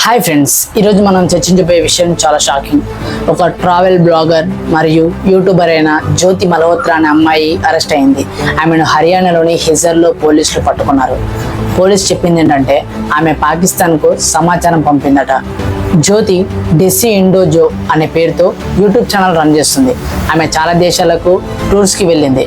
Hi friends, ఈరోజు మనం చర్చించబోయే విషయం చాలా షాకింగ్. ఒక ట్రావెల్ బ్లాగర్ మరియు యూట్యూబర్ అయిన జ్యోతి మల్హోత్రా అనే అమ్మాయి అరెస్ట్ అయింది. ఆమెను హర్యానాలోని హిజర్లో పోలీసులు పట్టుకున్నారు. పోలీసు చెప్పింది ఏంటంటే ఆమె పాకిస్తాన్కు సమాచారం పంపిందట. జ్యోతి డెస్సీ ఇండోజో అనే పేరుతో యూట్యూబ్ ఛానల్ రన్ చేస్తుంది. ఆమె చాలా దేశాలకు టూర్స్కి వెళ్ళింది.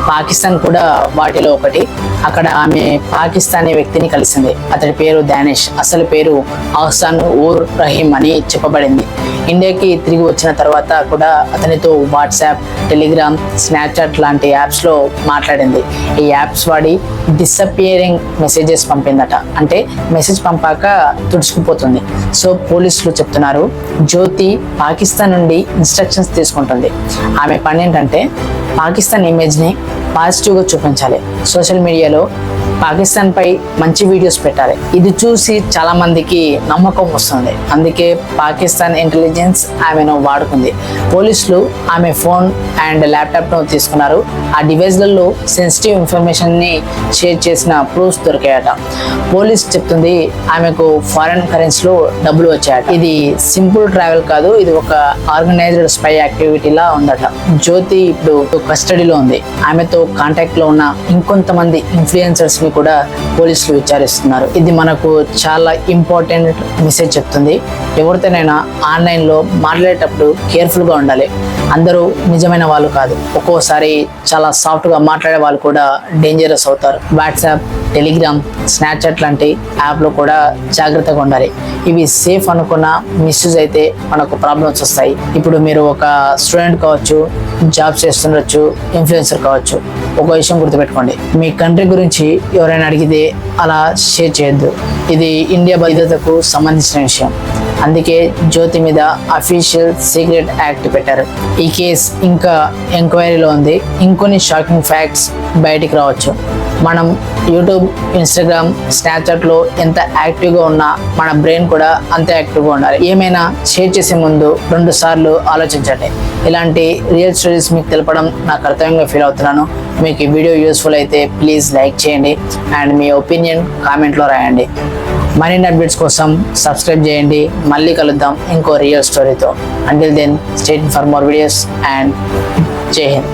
పాకిస్తాన్ కూడా వాటిలో ఒకటి. అక్కడ ఆమె పాకిస్తానీ వ్యక్తిని కలిసింది. అతడి పేరు దానిష్, అసలు పేరు అహ్సాన్ ఊర్ రహీం అని చెప్పబడింది. ఇండియాకి తిరిగి వచ్చిన తర్వాత కూడా అతనితో వాట్సాప్, టెలిగ్రామ్, స్నాప్చాట్ లాంటి యాప్స్లో మాట్లాడింది. ఈ యాప్స్ వాడి డిసపియరింగ్ మెసేజెస్ పంపిందట. అంటే మెసేజ్ పంపాక తుడుచుకుపోతుంది. సో పోలీసులు చెప్తున్నారు జ్యోతి పాకిస్తాన్ నుండి ఇన్స్ట్రక్షన్స్ తీసుకుంటుంది. ఆమె పని ఏంటంటే పాకిస్తాన్ ఇమేజ్ని పాజిటివ్గా చూపించాలి. సోషల్ మీడియాలో పాకిస్తాన్ పై మంచి వీడియోస్ పెట్టాలి. ఇది చూసి చాలా మందికి నమ్మకం వస్తుంది. అందుకే పాకిస్తాన్ ఇంటెలిజెన్స్ ఆమెను వాడుకుంది. పోలీసులు ఆమె ఫోన్ అండ్ ల్యాప్టాప్ను తీసుకున్నారు. ఆ డివైస్లలో సెన్సిటివ్ ఇన్ఫర్మేషన్ని షేర్ చేసిన ప్రూఫ్స్ దొరికాయట. పోలీస్ చెప్తుంది ఆమెకు ఫారెన్ కరెన్సీలో డబ్బులు వచ్చాయట. ఇది సింపుల్ ట్రావెల్ కాదు, ఇది ఒక ఆర్గనైజ్డ్ స్పై యాక్టివిటీలా ఉందట. జ్యోతి ఇప్పుడు కస్టడీలో ఉంది. ఆమెతో కాంటాక్ట్ లో ఉన్న ఇంకొంతమంది ఇన్ఫ్లుయెన్సర్స్ ని కూడా పోలీసులు విచారిస్తున్నారు. ఇది మనకు చాలా ఇంపార్టెంట్ మెసేజ్ చెప్తుంది. ఎవరితోనైనా ఆన్లైన్ లో మాట్లాడేటప్పుడు కేర్ఫుల్ గా ఉండాలి. అందరూ నిజమైన వాళ్ళు కాదు. ఒక్కోసారి చాలా సాఫ్ట్ గా మాట్లాడే వాళ్ళు కూడా డేంజరస్ అవుతారు. వాట్సాప్, టెలిగ్రామ్, స్నాప్చాట్ లాంటి యాప్లో కూడా జాగ్రత్తగా ఉండాలి. ఇవి సేఫ్ అనుకున్న మిస్యూజ్ అయితే మనకు ప్రాబ్లమ్స్ వస్తాయి. ఇప్పుడు మీరు ఒక స్టూడెంట్ కావచ్చు, జాబ్ చేస్తుండొచ్చు, ఇన్ఫ్లుయెన్సర్ కావచ్చు. ఒక విషయం గుర్తుపెట్టుకోండి, మీ కంట్రీ గురించి ఎవరైనా అడిగితే అలా షేర్ చేయొద్దు. ఇది ఇండియా భద్రతకు సంబంధించిన విషయం. అందుకే జ్యోతి మీద అఫీషియల్ సీక్రెట్ యాక్ట్ పెట్టారు. ఈ కేసు ఇంకా ఎంక్వైరీలో ఉంది. ఇంకొన్ని షాకింగ్ ఫ్యాక్ట్స్ బయటికి రావచ్చు. మనం యూట్యూబ్, ఇన్స్టాగ్రామ్, స్నాప్చాట్లో ఎంత యాక్టివ్గా ఉన్నా మన బ్రెయిన్ కూడా అంతే యాక్టివ్గా ఉండాలి. ఏమైనా షేర్ చేసే ముందు 2 సార్లు ఆలోచించండి. ఇలాంటి రియల్ స్టోరీస్ మీకు తెలపడం నా కర్తవ్యంగా ఫీల్ అవుతున్నాను. మీకు ఈ వీడియో యూస్ఫుల్ అయితే ప్లీజ్ లైక్ చేయండి అండ్ మీ ఒపీనియన్ కామెంట్లో రాయండి. మరిన్ని అప్డేట్స్ కోసం సబ్స్క్రైబ్ చేయండి. మళ్ళీ కలుద్దాం ఇంకో రియల్ స్టోరీతో. Until then stay tuned for more videos and Jai Hind.